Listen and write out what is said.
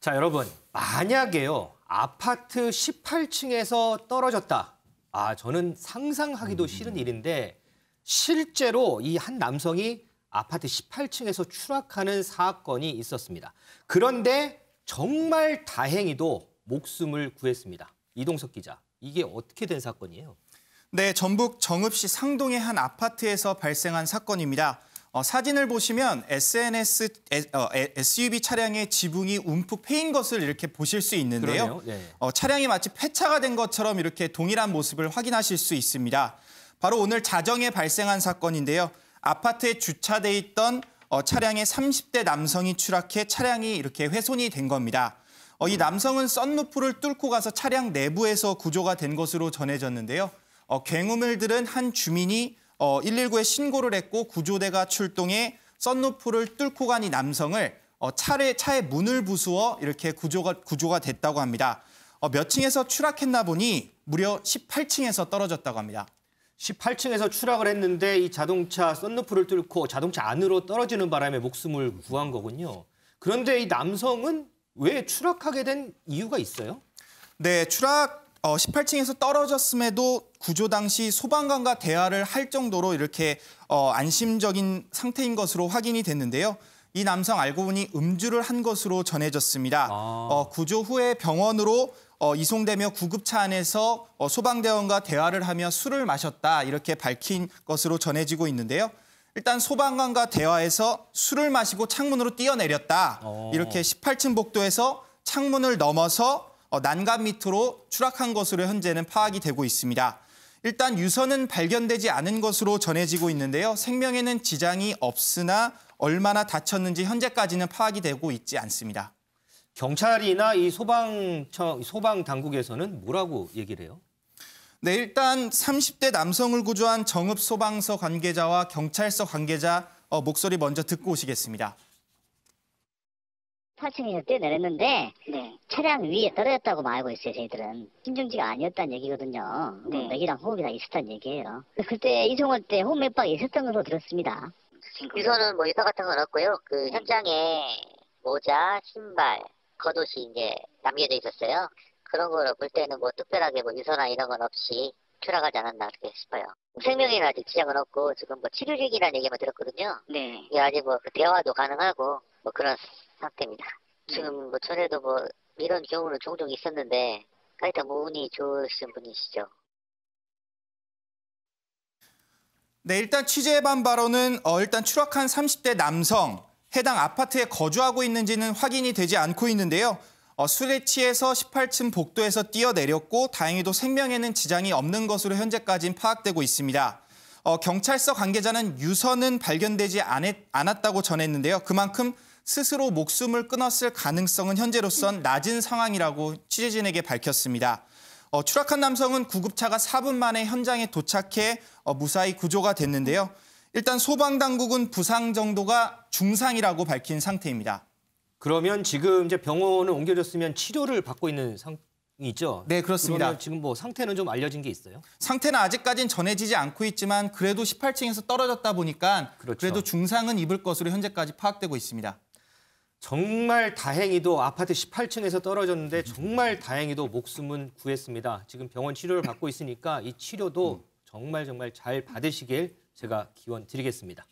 자, 여러분, 만약에요, 아파트 18층에서 떨어졌다. 저는 상상하기도 싫은 일인데 실제로 이 한 남성이 아파트 18층에서 추락하는 사건이 있었습니다. 그런데 정말 다행히도 목숨을 구했습니다. 이동석 기자, 이게 어떻게 된 사건이에요? 네, 전북 정읍시 상동의 한 아파트에서 발생한 사건입니다. 사진을 보시면 SUV 차량의 지붕이 움푹 패인 것을 이렇게 보실 수 있는데요. 네. 차량이 마치 폐차가 된 것처럼 이렇게 동일한 모습을 확인하실 수 있습니다. 바로 오늘 자정에 발생한 사건인데요. 아파트에 주차돼 있던 차량에 30대 남성이 추락해 차량이 이렇게 훼손이 된 겁니다. 이 남성은 썬루프를 뚫고 가서 차량 내부에서 구조가 된 것으로 전해졌는데요. 굉음을 들은 한 주민이 119에 신고를 했고 구조대가 출동해 썬루프를 뚫고 간 이 남성을 차의 문을 부수어 이렇게 구조가 됐다고 합니다. 몇 층에서 추락했나 보니 무려 18층에서 떨어졌다고 합니다. 18층에서 추락을 했는데 이 자동차 썬루프를 뚫고 자동차 안으로 떨어지는 바람에 목숨을 구한 거군요. 그런데 이 남성은 왜 추락하게 된 이유가 있어요? 네, 18층에서 떨어졌음에도 구조 당시 소방관과 대화를 할 정도로 이렇게 안심적인 상태인 것으로 확인이 됐는데요. 이 남성 알고 보니 음주를 한 것으로 전해졌습니다. 구조 후에 병원으로 이송되며 구급차 안에서 소방대원과 대화를 하며 술을 마셨다 이렇게 밝힌 것으로 전해지고 있는데요. 일단 소방관과 대화에서 술을 마시고 창문으로 뛰어내렸다. 이렇게 18층 복도에서 창문을 넘어서 난간 밑으로 추락한 것으로 현재는 파악이 되고 있습니다. 일단 유서는 발견되지 않은 것으로 전해지고 있는데요. 생명에는 지장이 없으나 얼마나 다쳤는지 현재까지는 파악이 되고 있지 않습니다. 경찰이나 이 소방 당국에서는 뭐라고 얘기를 해요? 네, 일단 30대 남성을 구조한 정읍소방서 관계자와 경찰서 관계자 목소리 먼저 듣고 오시겠습니다. 8층에서 뛰어내렸는데 차량 위에 떨어졌다고 알고 있어요. 저희들은 심정지가 아니었다는 얘기거든요. 맥이랑 호흡이 다 있었다는 얘기예요. 그때 이송할 때 호흡 맥박이 있었던 걸로 들었습니다. 유서는 유서 같은 건 없고요. 그 현장에 모자, 신발, 겉옷이 이제 남겨져 있었어요. 그런 거를 볼 때는 특별하게 유서나 이런 건 없이 추락하지 않았나 그렇게 싶어요. 생명에는 아직 지장은 없고 지금 치료 중이라는 얘기만 들었거든요. 네. 아직 대화도 가능하고 그런 상태입니다. 지금 전에도 이런 경우는 종종 있었는데 하여튼 운이 좋으신 분이시죠. 네, 일단 취재해본 바로는 일단 추락한 30대 남성, 해당 아파트에 거주하고 있는지는 확인이 되지 않고 있는데요. 술에 취해서 18층 복도에서 뛰어내렸고 다행히도 생명에는 지장이 없는 것으로 현재까지는 파악되고 있습니다. 경찰서 관계자는 유서는 발견되지 않았다고 전했는데요. 그만큼 스스로 목숨을 끊었을 가능성은 현재로선 낮은 상황이라고 취재진에게 밝혔습니다. 추락한 남성은 구급차가 4분 만에 현장에 도착해 무사히 구조가 됐는데요. 일단 소방당국은 부상 정도가 중상이라고 밝힌 상태입니다. 그러면 지금 이제 병원을 옮겨졌으면 치료를 받고 있는 상황이죠? 네, 그렇습니다. 그러면 지금 상태는 좀 알려진 게 있어요? 상태는 아직까지는 전해지지 않고 있지만 그래도 18층에서 떨어졌다 보니까 그렇죠. 그래도 중상은 입을 것으로 현재까지 파악되고 있습니다. 정말 다행히도 아파트 18층에서 떨어졌는데 정말 다행히도 목숨은 구했습니다. 지금 병원 치료를 받고 있으니까 이 치료도 정말 잘 받으시길 제가 기원 드리겠습니다.